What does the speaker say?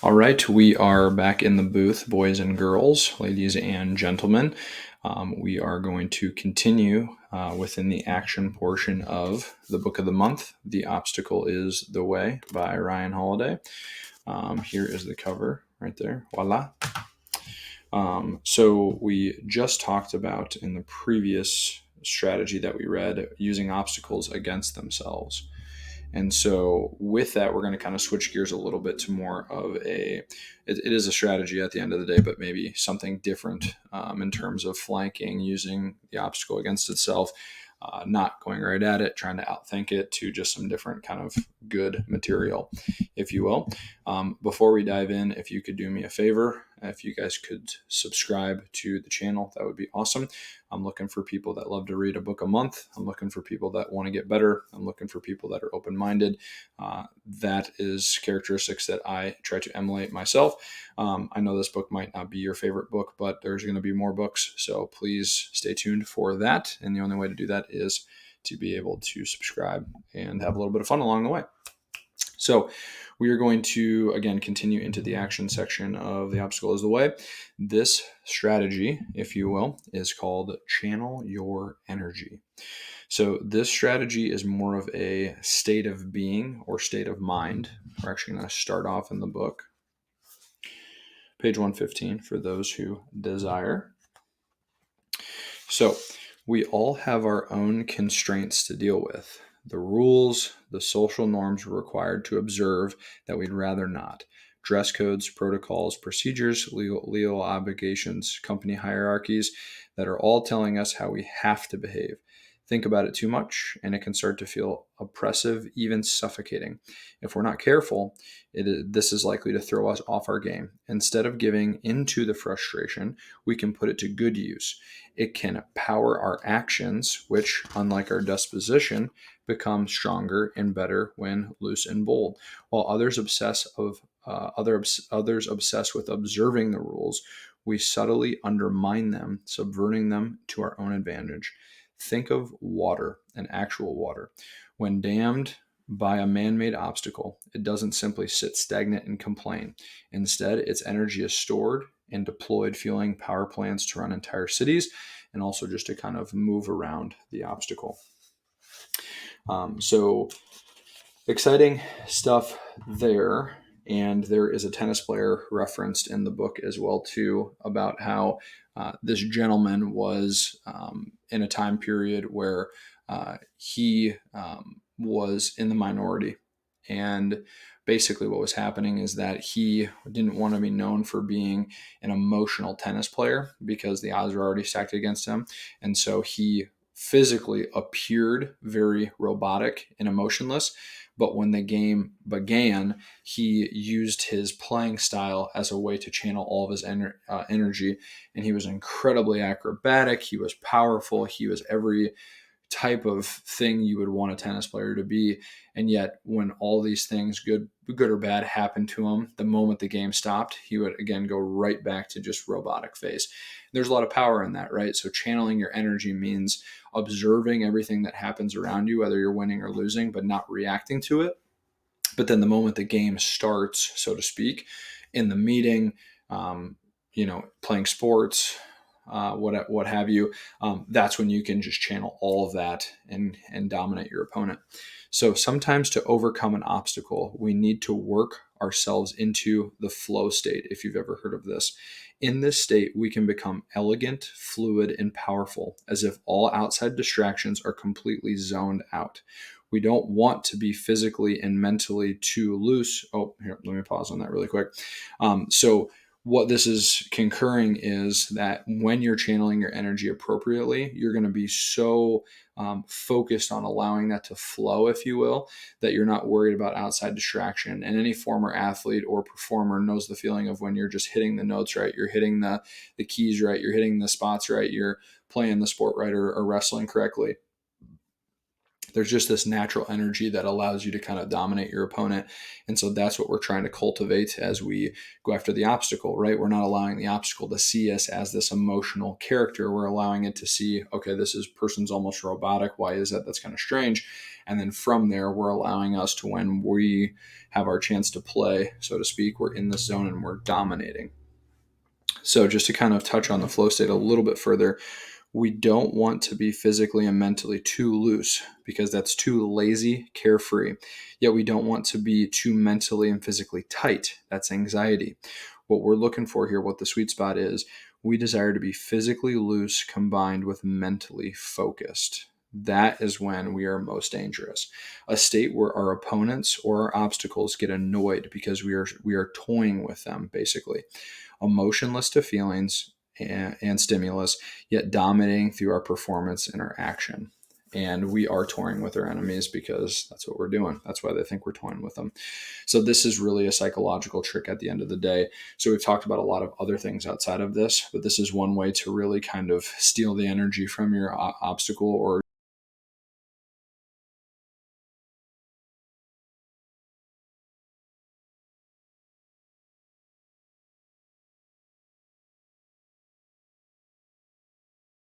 All right, we are back in the booth, boys and girls, ladies and gentlemen. We are going to continue within the action portion of the book of the month. The Obstacle is the Way by Ryan Holiday. Here is the cover right there. Voila. So we just talked about in the previous strategy that we read using obstacles against themselves. And so with that, we're going to kind of switch gears a little bit to more of it is a strategy at the end of the day, but maybe something different in terms of flanking, using the obstacle against itself, not going right at it, trying to outthink it to just some different kind of good material, if you will. Before we dive in, if you could do me a favor, if you guys could subscribe to the channel, that would be awesome. I'm looking for people that love to read a book a month. I'm looking for people that want to get better. I'm looking for people that are open-minded. That is characteristics that I try to emulate myself. I know this book might not be your favorite book, but there's going to be more books. So please stay tuned for that. And the only way to do that is to be able to subscribe and have a little bit of fun along the way. So we are going to, again, continue into the action section of The Obstacle is the Way. This strategy, if you will, is called Channel Your Energy. So this strategy is more of a state of being or state of mind. We're actually going to start off in the book. Page 115 for those who desire. So we all have our own constraints to deal with. The rules, the social norms we're required to observe that we'd rather not. Dress codes, protocols, procedures, legal obligations, company hierarchies that are all telling us how we have to behave. Think about it too much, and it can start to feel oppressive, even suffocating. If we're not careful, this is likely to throw us off our game. Instead of giving into the frustration, we can put it to good use. It can power our actions, which, unlike our disposition, become stronger and better when loose and bold. While others obsess with observing the rules, we subtly undermine them, subverting them to our own advantage. Think of water, an actual water. When dammed by a man-made obstacle, it doesn't simply sit stagnant and complain. Instead, its energy is stored and deployed, fueling power plants to run entire cities and also just to kind of move around the obstacle. So exciting stuff there. And there is a tennis player referenced in the book as well too about how this gentleman was in a time period where he was in the minority. And basically what was happening is that he didn't want to be known for being an emotional tennis player because the odds were already stacked against him. And so he physically appeared very robotic and emotionless. But when the game began, he used his playing style as a way to channel all of his energy. And he was incredibly acrobatic. He was powerful. He was every type of thing you would want a tennis player to be. And yet when all these things, good or bad, happened to him, the moment the game stopped, he would again go right back to just robotic phase. There's a lot of power in that, right? So channeling your energy means observing everything that happens around you, whether you're winning or losing, but not reacting to it. But then the moment the game starts, so to speak, in the meeting, playing sports, what have you, that's when you can just channel all of that and dominate your opponent. So sometimes to overcome an obstacle, we need to work ourselves into the flow state, if you've ever heard of this. In this state, we can become elegant, fluid, and powerful, as if all outside distractions are completely zoned out. We don't want to be physically and mentally too loose. Oh, here, let me pause on that really quick. So what this is concurring is that when you're channeling your energy appropriately, you're going to be so focused on allowing that to flow, if you will, that you're not worried about outside distraction. And any former athlete or performer knows the feeling of when you're just hitting the notes right, you're hitting the keys right, you're hitting the spots right, you're playing the sport right, or wrestling correctly. There's just this natural energy that allows you to kind of dominate your opponent. And so that's what we're trying to cultivate as we go after the obstacle, right? We're not allowing the obstacle to see us as this emotional character. We're allowing it to see, okay, this person's almost robotic. Why is that? That's kind of strange. And then from there, we're allowing us to, when we have our chance to play, so to speak, we're in this zone and we're dominating. So just to kind of touch on the flow state a little bit further, we don't want to be physically and mentally too loose because that's too lazy, carefree. Yet we don't want to be too mentally and physically tight. That's anxiety. What we're looking for here, what the sweet spot is, we desire to be physically loose combined with mentally focused. That is when we are most dangerous. A state where our opponents or our obstacles get annoyed because we are toying with them, basically. Emotionless to feelings and stimulus, yet dominating through our performance and our action. And we are toying with our enemies because that's what we're doing. That's why they think we're toying with them. So this is really a psychological trick at the end of the day. So we've talked about a lot of other things outside of this, but this is one way to really kind of steal the energy from your obstacle or